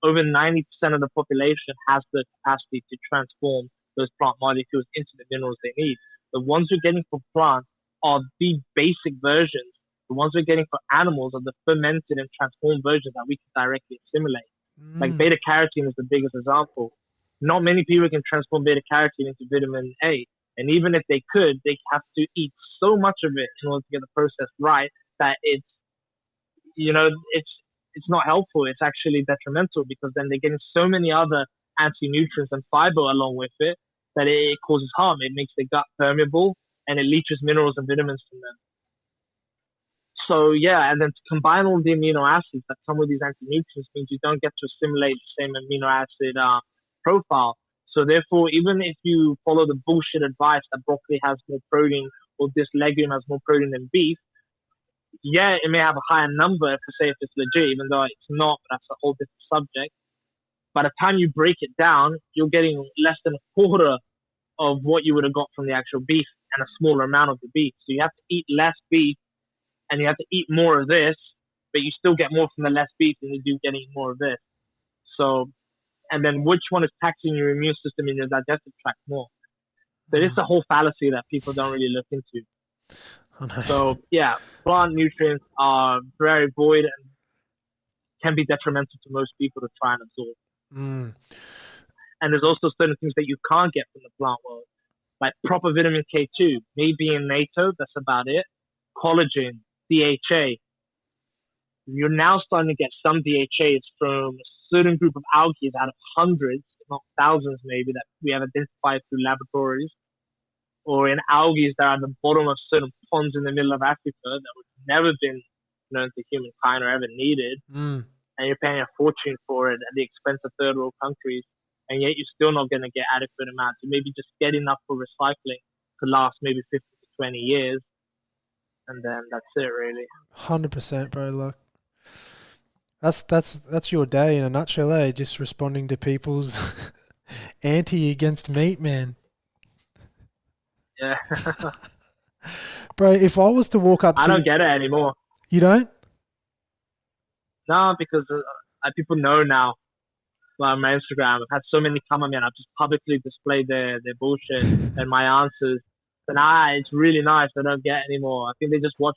over 90% of the population has the capacity to transform those plant molecules into the minerals they need. The ones we're getting from plants are the basic versions. The ones we're getting from animals are the fermented and transformed versions that we can directly assimilate. Like beta carotene is the biggest example. Not many people can transform beta carotene into vitamin A. And even if they could, they have to eat so much of it in order to get the process right that it's not helpful. It's actually detrimental because then they're getting so many other anti-nutrients and fiber along with it that it causes harm. It makes the gut permeable and it leaches minerals and vitamins from them. So yeah, and then to combine all the amino acids that come with these anti-nutrients means you don't get to assimilate the same amino acid profile. So therefore, even if you follow the bullshit advice that broccoli has more protein or this legume has more protein than beef, yeah, it may have a higher number to say if it's legit, even though it's not. But that's a whole different subject. By the time you break it down, you're getting less than a quarter of what you would have got from the actual beef and a smaller amount of the beef. So you have to eat less beef and you have to eat more of this, but you still get more from the less beef than you do getting more of this. So, and then which one is taxing your immune system and your digestive tract more? So this is a whole fallacy that people don't really look into. I know. So yeah, plant nutrients are very void and can be detrimental to most people to try and absorb. Mm. And there's also certain things that you can't get from the plant world, like proper vitamin K2, maybe in NATO, that's about it. Collagen, DHA. You're now starting to get some DHAs from a certain group of algae out of hundreds, if not thousands maybe, that we have identified through laboratories, or in algae that are at the bottom of certain ponds in the middle of Africa that would never been known to humankind or ever needed. Mm. And you're paying a fortune for it at the expense of third world countries, and yet you're still not going to get adequate amounts. You maybe just get enough for recycling to last maybe 50 to 20 years, and then that's it, really. 100%, bro. Like, that's your day in a nutshell, eh? Just responding to people's anti against meat, man. Yeah. Bro, if I was to walk up to I don't get it anymore. You don't? No, because people know now. On my Instagram, I've had so many come at me and I've just publicly displayed their bullshit and my answers. And it's really nice. I don't get anymore. I think they just watch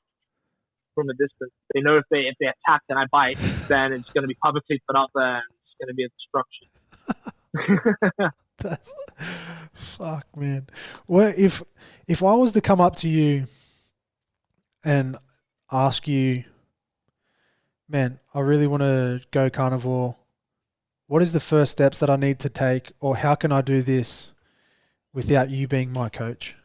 from a distance. They know if they attack and I bite, then it's going to be publicly put out there and it's going to be a destruction. That's, fuck, man. Well, if I was to come up to you and ask you, man, I really want to go carnivore, what is the first steps that I need to take, or how can I do this without you being my coach?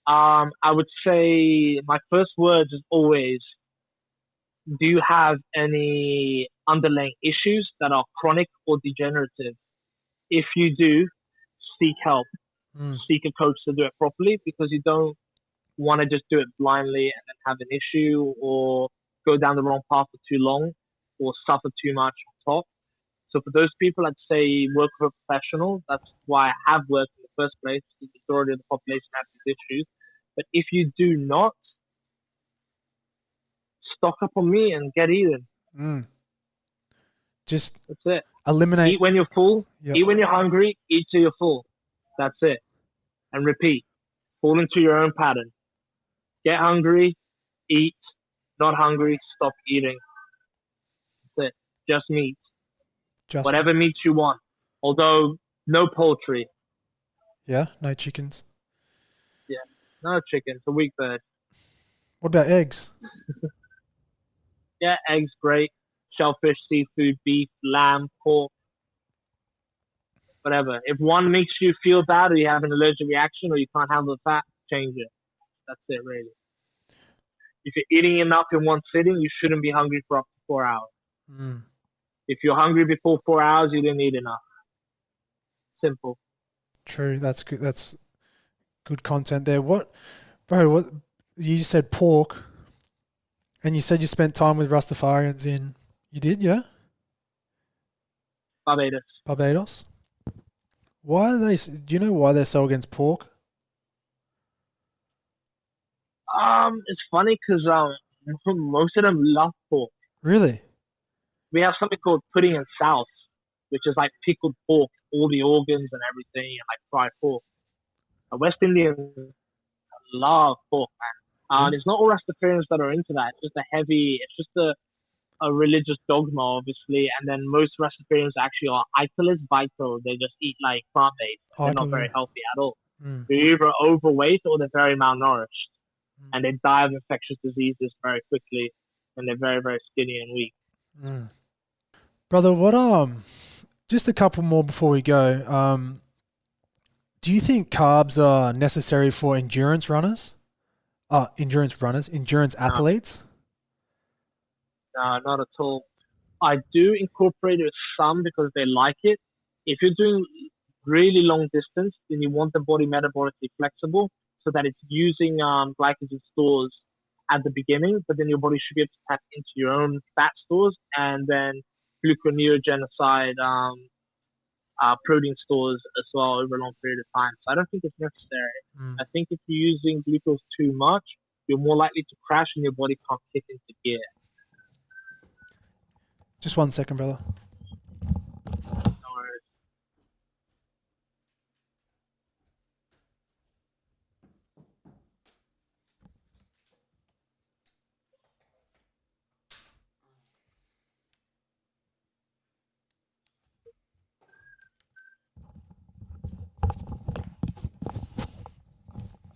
I would say my first words is always, do you have any underlying issues that are chronic or degenerative? If you do, seek help. Seek a coach to do it properly, because you don't want to just do it blindly and then have an issue or go down the wrong path for too long or suffer too much on top. So for those people, I'd say work with a professional. That's why I have worked in the first place. The majority of the population have these issues. But if you do not, stock up on meat and get eating. Just that's it. Eliminate. Eat when you're full. Yep. Eat when you're hungry. Eat till you're full. That's it. And repeat. Fall into your own pattern. Get hungry. Eat. Not hungry. Stop eating. That's it. Just meat. Whatever meat you want. Although no poultry. Yeah, no chickens. Yeah, no chickens. A weak bird. What about eggs? Yeah, eggs, great. Shellfish, seafood, beef, lamb, pork, whatever. If one makes you feel bad, or you have an allergic reaction, or you can't handle the fat, change it. That's it, really. If you're eating enough in one sitting, you shouldn't be hungry for up to 4 hours. If you're hungry before 4 hours, you didn't eat enough. Simple. True. That's good. That's good content there. What, bro? What you just said pork, and you said you spent time with Rastafarians in. You did, yeah? Barbados. Why are they? Do you know why they're so against pork? It's funny because most of them love pork. Really? We have something called pudding and sauce, which is like pickled pork, all the organs and everything, and like fried pork. West Indians love pork, man. It's not all Rastafarians that are into that. It's just a religious dogma, obviously. And then most Rastafarians actually are vital. They just eat like plant-based. They're not very healthy at all. They're either overweight or they're very malnourished. And they die of infectious diseases very quickly. And they're very, very skinny and weak. Brother, what just a couple more before we go. Do you think carbs are necessary for endurance athletes? No, not at all. I do incorporate it with some because they like it. If you're doing really long distance, then you want the body metabolically flexible so that it's using glycogen stores at the beginning, but then your body should be able to tap into your own fat stores and then gluconeogenicide protein stores as well over a long period of time. So I don't think it's necessary. I think if you're using glucose too much, you're more likely to crash and your body can't kick into gear. Just 1 second, brother. No worries.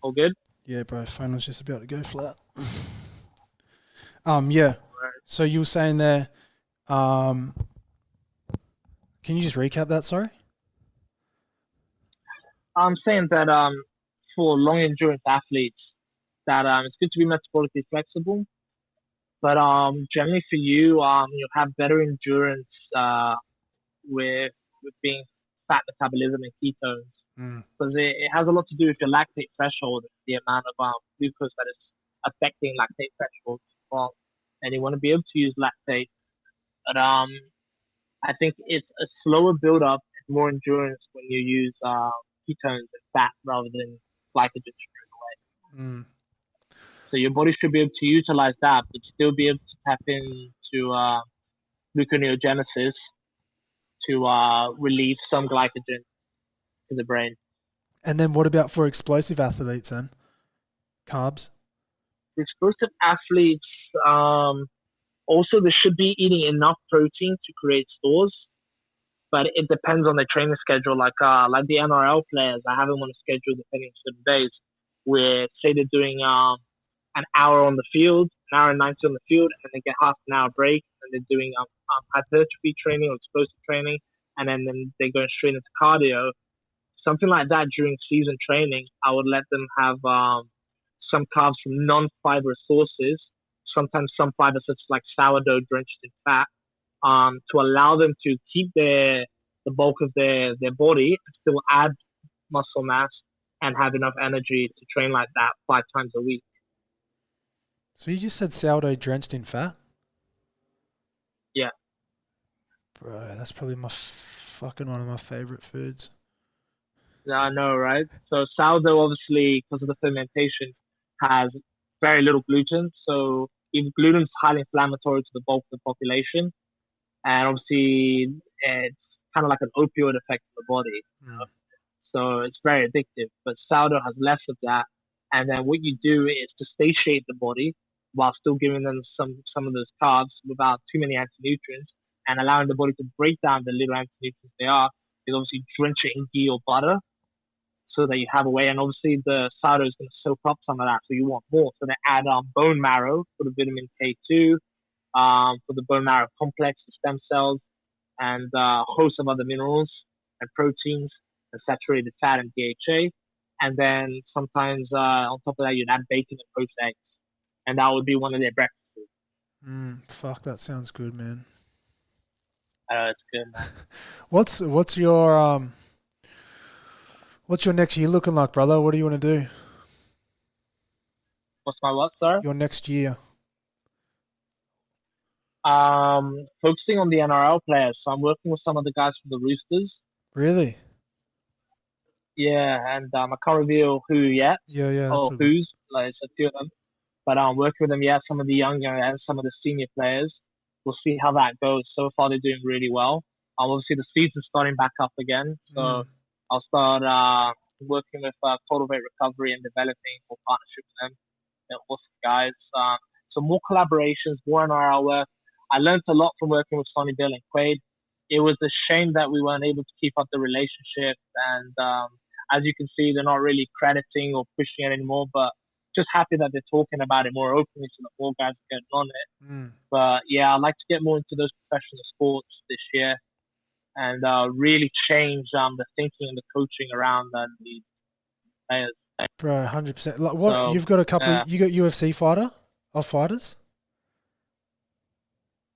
All good? Yeah, bro. Phone was just about to go flat. Yeah. So you were saying there. Can you just recap that? Sorry. I'm saying that for long endurance athletes, that it's good to be metabolically flexible, but generally for you, you'll have better endurance with being fat metabolism and ketones, because it has a lot to do with your lactate threshold, the amount of glucose that is affecting lactate thresholds as well, and you want to be able to use lactate, but I think it's a slower build up, more endurance when you use ketones and fat rather than glycogen straight away. So your body should be able to utilize that, but still be able to tap into gluconeogenesis to relieve some glycogen to the brain. And then what about for explosive athletes then? Carbs? For explosive athletes, also they should be eating enough protein to create stores, but it depends on their training schedule. Like the NRL players, I have them on a schedule depending on certain days, where say they're doing an hour on the field, an hour and 90 on the field, and they get half an hour break, and they're doing hypertrophy training or explosive training, and then they're going straight into cardio. Something like that during season training, I would let them have some carbs from non-fibrous sources, sometimes some fibers such as like sourdough drenched in fat, to allow them to keep the bulk of their body and still add muscle mass and have enough energy to train like that 5 times a week. So you just said sourdough drenched in fat? Yeah. Bro, that's probably fucking one of my favorite foods. Yeah, I know, right? So sourdough, obviously, because of the fermentation, has very little gluten. So even gluten is highly inflammatory to the bulk of the population. And obviously, it's kind of like an opioid effect on the body. You know? So it's very addictive. But sourdough has less of that. And then what you do is to satiate the body while still giving them some of those carbs without too many anti-nutrients and allowing the body to break down the little anti-nutrients they are, is obviously drench it in ghee or butter so that you have a way. And obviously the sourdough is going to soak up some of that, so you want more. So they add bone marrow for the vitamin K2, for the bone marrow complex, the stem cells, and a host of other minerals and proteins and saturated fat and DHA. And then sometimes on top of that, you'd add bacon and poached eggs. And that would be one of their breakfasts. Fuck, that sounds good, man. It's good, man. What's your next year looking like, brother? What do you want to do? What's my what, sir? Your next year. Focusing on the NRL players. So I'm working with some of the guys from the Roosters. Really? Yeah, and I can't reveal who yet. Yeah. Or who's, like it's a few of them. But I'm working with them, some of the younger and some of the senior players. We'll see how that goes. So far, they're doing really well. Obviously, the season's starting back up again. So I'll start working with Total Weight Recovery and developing more partnership with them. They're awesome guys. So more collaborations, more NRL work. I learned a lot from working with Sonny, Bill, and Quade. It was a shame that we weren't able to keep up the relationship. And as you can see, they're not really crediting or pushing it anymore. But just happy that they're talking about it more openly so that more guys are getting on it. But yeah, I'd like to get more into those professional sports this year and really change the thinking and the coaching around these players. Bro, 100%. Like, what so, you've got a couple. You got UFC fighters.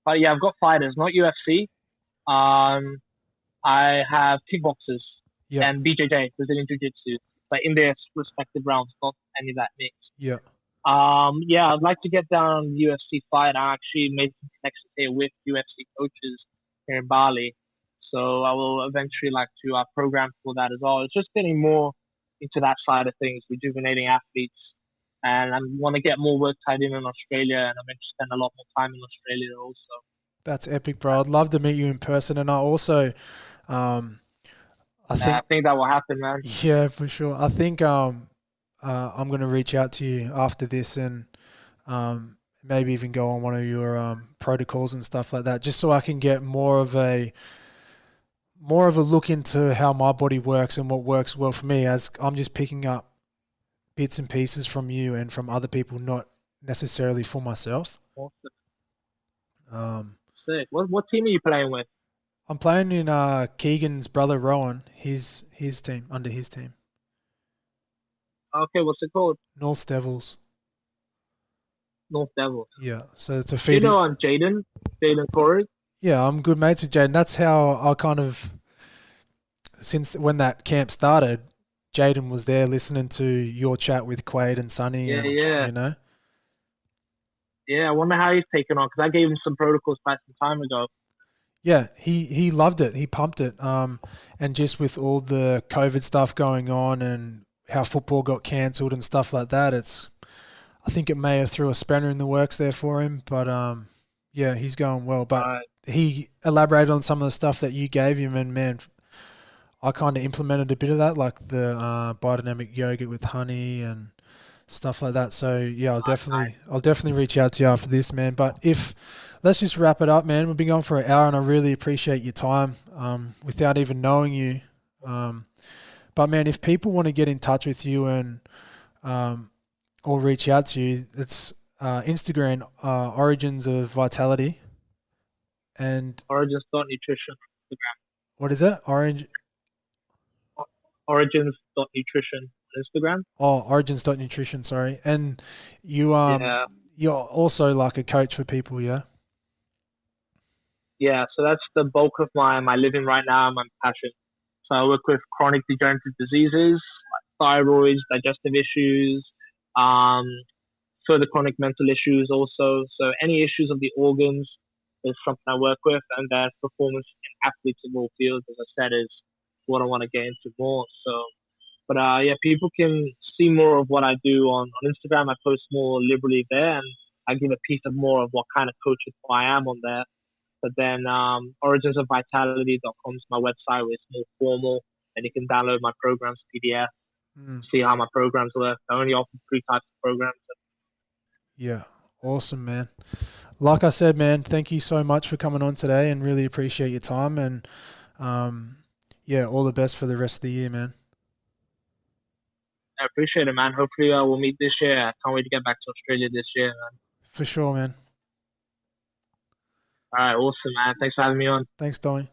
But yeah, I've got fighters, not UFC. I have kickboxers and BJJ, Brazilian Jiu-Jitsu, but in their respective rounds, not any of that mix. Yeah. I'd like to get down on the UFC fight. I actually made some connections here with UFC coaches here in Bali. So I will eventually like to program for that as well. It's just getting more into that side of things, rejuvenating athletes. And I want to get more work tied in Australia, and I'm going to spend a lot more time in Australia also. That's epic, bro. I'd love to meet you in person. And I also, I think, I think that will happen, man. yeah, for sure. I think I'm going to reach out to you after this and maybe even go on one of your protocols and stuff like that, just so I can get more of a look into how my body works and what works well for me, as I'm just picking up bits and pieces from you and from other people, not necessarily for myself. Awesome. Sick. What team are you playing with? I'm playing in Keegan's brother Rowan, his team, under his team. Okay, what's it called? North Devils. North Devils. Yeah, so it's a feed. You know I'm Jaden Corey? Yeah, I'm good mates with Jaden. That's how I kind of, since when that camp started, Jaden was there listening to your chat with Quade and Sonny. Yeah, and, yeah. You know? Yeah, I wonder how he's taken on, because I gave him some protocols back some time ago. Yeah, he loved it. He pumped it. And just with all the COVID stuff going on and how football got cancelled and stuff like that, I think it may have threw a spanner in the works there for him. But yeah, he's going well. But he elaborated on some of the stuff that you gave him, and man, I kind of implemented a bit of that, like the biodynamic yogurt with honey and stuff like that. So yeah, I'll definitely reach out to you after this, man. But let's just wrap it up, man. We've been going for an hour, and I really appreciate your time without even knowing you. But man, if people want to get in touch with you and or reach out to you, it's Instagram, Origins of Vitality, and Origins.nutrition Instagram. What is it? Origins.nutrition Instagram. Oh, Origins.nutrition, sorry. And you're also like a coach for people, yeah? Yeah, so that's the bulk of my living right now, my passion. So I work with chronic degenerative diseases, like thyroids, digestive issues, further chronic mental issues also. So any issues of the organs is something I work with, and then performance in athletes of all fields, as I said, is what I want to get into more. So, but yeah, people can see more of what I do on Instagram. I post more liberally there, and I give a piece of more of what kind of coach I am on there. But then originsofvitality.com is my website, where it's more formal, and you can download my programs PDF, see how my programs work. I only offer 3 types of programs. Yeah, awesome, man. Like I said, man, thank you so much for coming on today, and really appreciate your time. And yeah, all the best for the rest of the year, man. I appreciate it, man. Hopefully we'll meet this year. I can't wait to get back to Australia this year, man. For sure, man. All right, awesome, man. Thanks for having me on. Thanks, Tommy.